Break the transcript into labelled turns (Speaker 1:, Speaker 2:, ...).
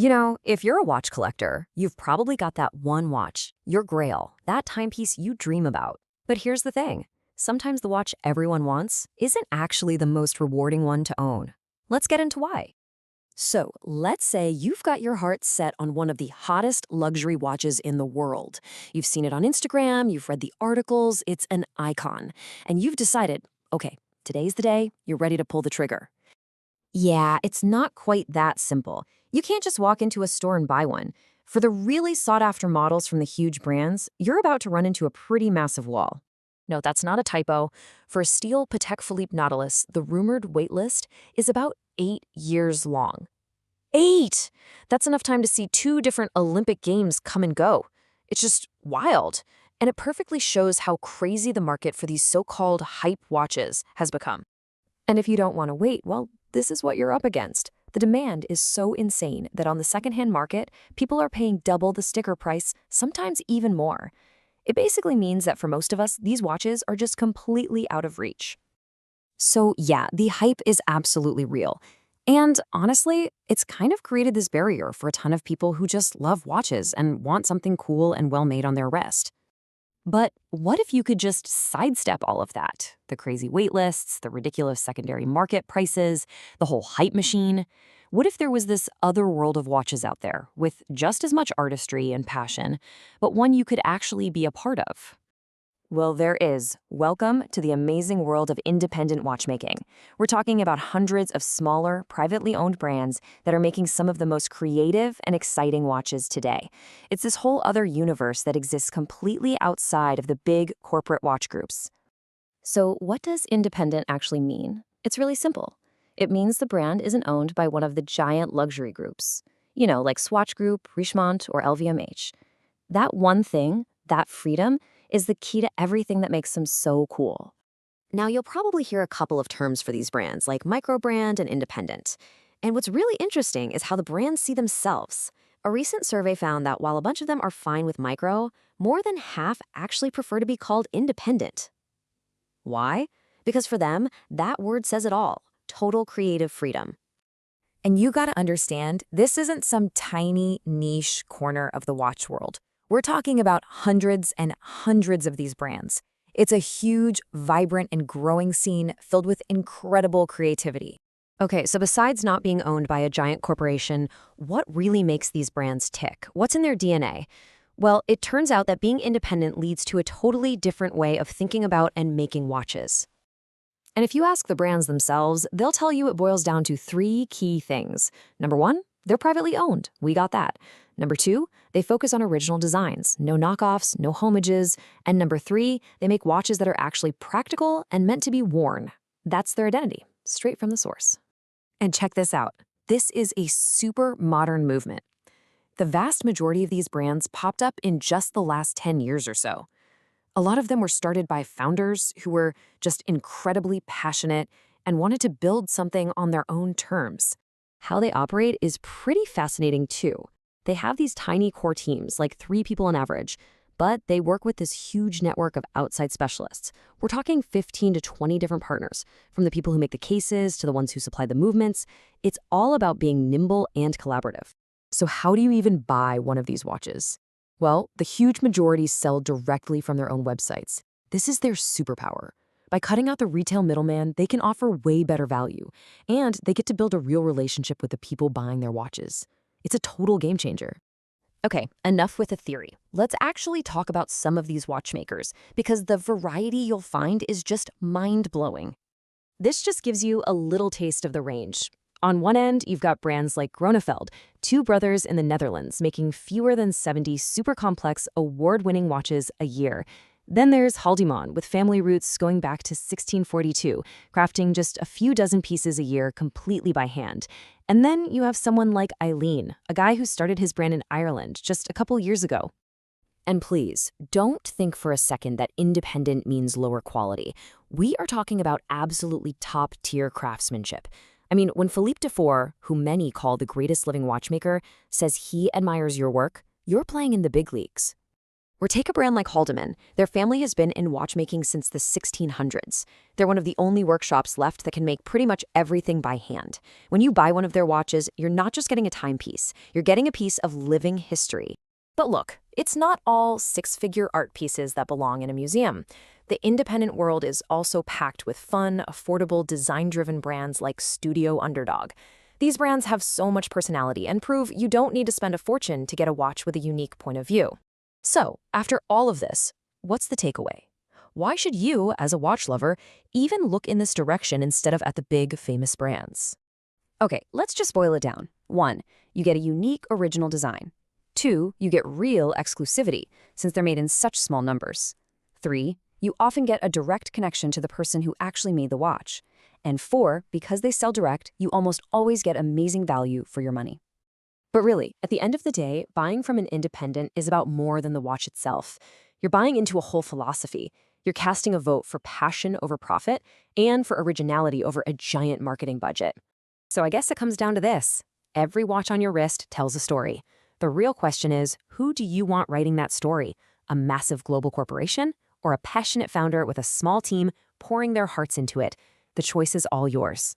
Speaker 1: If you're a watch collector, you've probably got that one watch, your grail, that timepiece you dream about. But here's the thing. Sometimes the watch everyone wants isn't actually the most rewarding one to own. Let's get into why. So, let's say you've got your heart set on one of the hottest luxury watches in the world. You've seen it on Instagram, you've read the articles, it's an icon. And you've decided, okay, today's the day, you're ready to pull the trigger. Yeah, it's not quite that simple. You can't just walk into a store and buy one. For the really sought-after models from the huge brands, you're about to run into a pretty massive wall. No, that's not a typo. For a steel Patek Philippe Nautilus, the rumored waitlist is about 8 years long. 8! That's enough time to see two different Olympic Games come and go. It's just wild. And it perfectly shows how crazy the market for these so-called hype watches has become. And if you don't want to wait, well, this is what you're up against. The demand is so insane that on the secondhand market, people are paying double the sticker price, sometimes even more. It basically means that for most of us, these watches are just completely out of reach. So yeah, the hype is absolutely real. And honestly, it's kind of created this barrier for a ton of people who just love watches and want something cool and well-made on their wrist. But what if you could just sidestep all of that? The crazy wait lists, the ridiculous secondary market prices, the whole hype machine. What if there was this other world of watches out there with just as much artistry and passion, but one you could actually be a part of? Well, there is. Welcome to the amazing world of independent watchmaking. We're talking about hundreds of smaller, privately owned brands that are making some of the most creative and exciting watches today. It's this whole other universe that exists completely outside of the big corporate watch groups. So, what does independent actually mean? It's really simple. It means the brand isn't owned by one of the giant luxury groups, like Swatch Group, Richemont, or LVMH. That one thing, that freedom, is the key to everything that makes them so cool. Now, you'll probably hear a couple of terms for these brands, like microbrand and independent. And what's really interesting is how the brands see themselves. A recent survey found that while a bunch of them are fine with micro, more than half actually prefer to be called independent. Why? Because for them, that word says it all: total creative freedom. And you gotta understand, this isn't some tiny niche corner of the watch world. We're talking about hundreds and hundreds of these brands. It's a huge, vibrant, and growing scene filled with incredible creativity. Okay, so besides not being owned by a giant corporation, what really makes these brands tick? What's in their DNA? Well, it turns out that being independent leads to a totally different way of thinking about and making watches. And if you ask the brands themselves, they'll tell you it boils down to three key things. Number one, they're privately owned. We got that. Number two, they focus on original designs, no knockoffs, no homages. And number three, they make watches that are actually practical and meant to be worn. That's their identity, straight from the source. And check this out. This is a super modern movement. The vast majority of these brands popped up in just the last 10 years or so. A lot of them were started by founders who were just incredibly passionate and wanted to build something on their own terms. How they operate is pretty fascinating too. They have these tiny core teams, like 3 people on average, but they work with this huge network of outside specialists. We're talking 15 to 20 different partners, from the people who make the cases to the ones who supply the movements. It's all about being nimble and collaborative. So how do you even buy one of these watches? Well, the huge majority sell directly from their own websites. This is their superpower. By cutting out the retail middleman, they can offer way better value, and they get to build a real relationship with the people buying their watches. It's a total game changer. Okay, enough with the theory. Let's actually talk about some of these watchmakers, because the variety you'll find is just mind-blowing. This just gives you a little taste of the range. On one end, you've got brands like Gronefeld, 2 brothers in the Netherlands making fewer than 70 super complex, award-winning watches a year. Then there's Haldimand, with family roots going back to 1642, crafting just a few dozen pieces a year completely by hand. And then you have someone like Eileen, a guy who started his brand in Ireland just a couple years ago. And please, don't think for a second that independent means lower quality. We are talking about absolutely top-tier craftsmanship. I mean, when Philippe Dufour, who many call the greatest living watchmaker, says he admires your work, you're playing in the big leagues. Or take a brand like Haldeman. Their family has been in watchmaking since the 1600s. They're one of the only workshops left that can make pretty much everything by hand. When you buy one of their watches, you're not just getting a timepiece, you're getting a piece of living history. But look, it's not all six-figure art pieces that belong in a museum. The independent world is also packed with fun, affordable, design-driven brands like Studio Underdog. These brands have so much personality and prove you don't need to spend a fortune to get a watch with a unique point of view. So, after all of this, what's the takeaway? Why should you, as a watch lover, even look in this direction instead of at the big, famous brands? Okay, let's just boil it down. 1. You get a unique, original design. 2. You get real exclusivity, since they're made in such small numbers. 3. You often get a direct connection to the person who actually made the watch. And 4, because they sell direct, you almost always get amazing value for your money. But really, at the end of the day, buying from an independent is about more than the watch itself. You're buying into a whole philosophy. You're casting a vote for passion over profit and for originality over a giant marketing budget. So I guess it comes down to this. Every watch on your wrist tells a story. The real question is, who do you want writing that story? A massive global corporation or a passionate founder with a small team pouring their hearts into it? The choice is all yours.